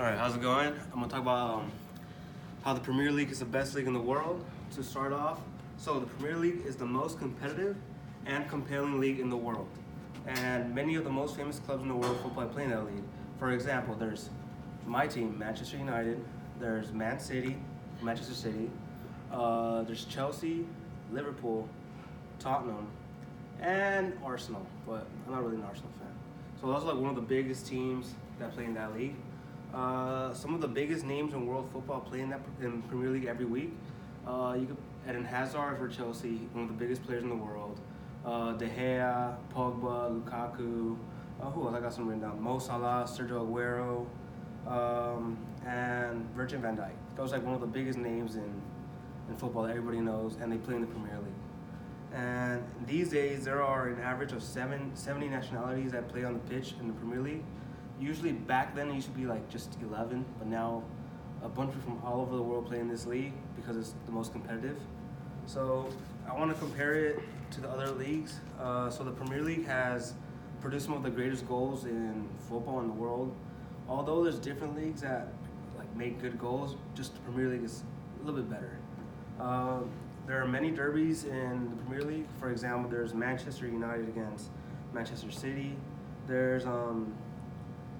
All right, how's it going? I'm gonna talk about how the Premier League is the best league in the world. To start off, so the Premier League is the most competitive and compelling league in the world, and many of the most famous clubs in the world football play in that league. For example, there's my team, Manchester United. There's Man City, Manchester City. There's Chelsea, Liverpool, Tottenham, and Arsenal. But I'm not really an Arsenal fan. So those are like one of the biggest teams that play in that league. Some of the biggest names in world football play in Premier League every week. You could Eden Hazard for Chelsea, one of the biggest players in the world. De Gea, Pogba, Lukaku. Who else? I got some written down. Mo Salah, Sergio Aguero, and Virgil van Dijk. Those are like one of the biggest names in football that everybody knows, and they play in the Premier League. And these days, there are an average of 70 nationalities that play on the pitch in the Premier League. Usually back then it used to be like just 11, but now a bunch from all over the world play in this league because it's the most competitive. So I want to compare it to the other leagues. So the Premier League has produced some of the greatest goals in football in the world. Although there's different leagues that like make good goals, just the Premier League is a little bit better. There are many derbies in the Premier League. For example, there's Manchester United against Manchester City. There's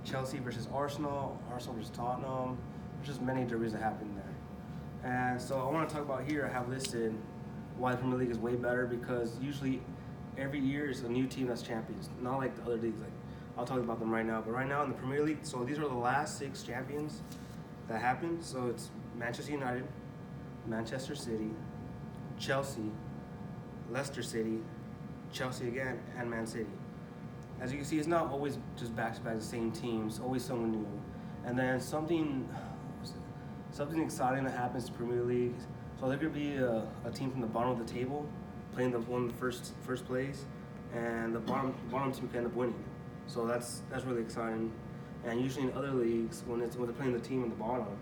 Chelsea versus Arsenal, Arsenal versus Tottenham. There's just many derbies that happen there. And so I want to talk about here, I have listed why the Premier League is way better, because usually every year is a new team that's champions, not like the other leagues. Like I'll talk about them right now, but right now in the Premier League, so these are the last 6 champions that happened. So it's Manchester United, Manchester City, Chelsea, Leicester City, Chelsea again, and Man City. As you can see, it's not always just back-to-back the same teams, always someone new. And then something exciting that happens to Premier League. So there could be a team from the bottom of the table playing one of the first place, and the bottom team can end up winning. So that's really exciting. And usually in other leagues, when they're playing the team in the bottom,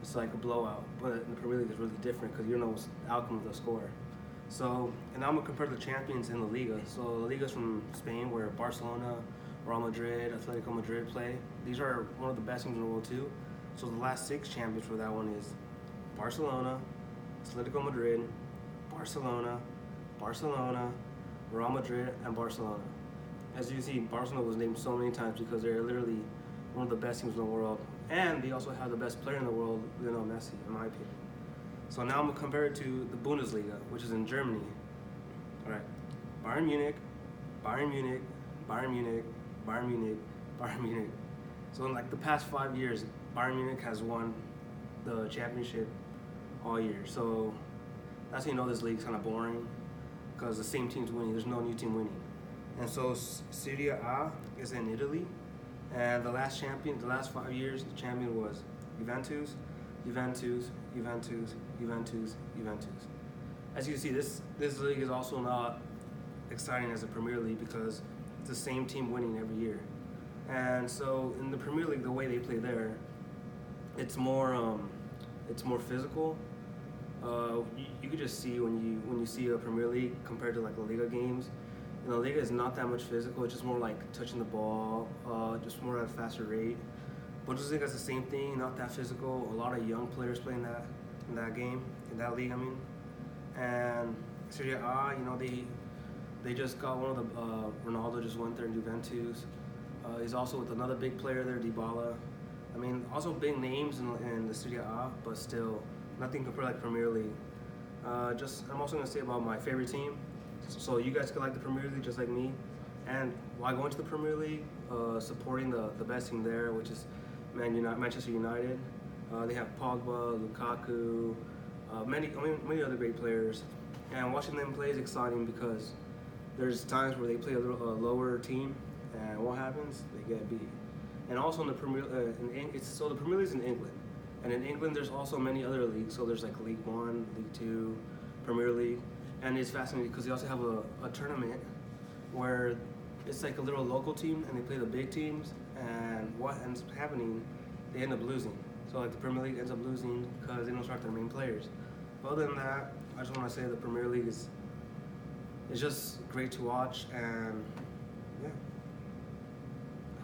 it's like a blowout. But in the Premier League, it's really different because you don't know what's the outcome of the score. So, and now I'm going to compare the champions in La Liga. So La Liga is from Spain, where Barcelona, Real Madrid, Atletico Madrid play. These are one of the best teams in the world too. So the last 6 champions for that one is Barcelona, Atletico Madrid, Barcelona, Real Madrid, and Barcelona. As you can see, Barcelona was named so many times because they're literally one of the best teams in the world. And they also have the best player in the world, Lionel Messi, in my opinion. So now I'm going to compare it to the Bundesliga, which is in Germany. All right, Bayern Munich, Bayern Munich, Bayern Munich, Bayern Munich, Bayern Munich. So in like the past 5 years, Bayern Munich has won the championship all year. So that's how you know this league's kind of boring, because the same team's winning. There's no new team winning. And so Serie A is in Italy, and the last 5 years, the champion was Juventus, Juventus, Juventus, Juventus, Juventus. As you can see, this league is also not exciting as a Premier League because it's the same team winning every year. And so in the Premier League, the way they play there, it's more physical. You could just see when you see a Premier League compared to like La Liga games. You know, La Liga is not that much physical. It's just more like touching the ball, just more at a faster rate. Bundesliga is the same thing, not that physical. A lot of young players play in that league. I mean, and Serie A, you know, they just got one of the Ronaldo just went there in Juventus. He's also with another big player there, Dybala. I mean, also big names in the Serie A, but still nothing compared to like Premier League. I'm also gonna say about my favorite team. So you guys could like the Premier League just like me. And while going to the Premier League, supporting the best team there, which is Manchester United. They have Pogba, Lukaku, many other great players. And watching them play is exciting because there's times where they play a lower team, and what happens? They get beat. And also in the Premier, the Premier League is in England, and in England there's also many other leagues. So there's like League 1, League 2, Premier League, and it's fascinating because they also have a tournament where it's like a little local team and they play the big teams, and what ends up happening, they end up losing. So like the Premier League ends up losing because they don't start their main players. But other than that, I just want to say the Premier League is just great to watch, and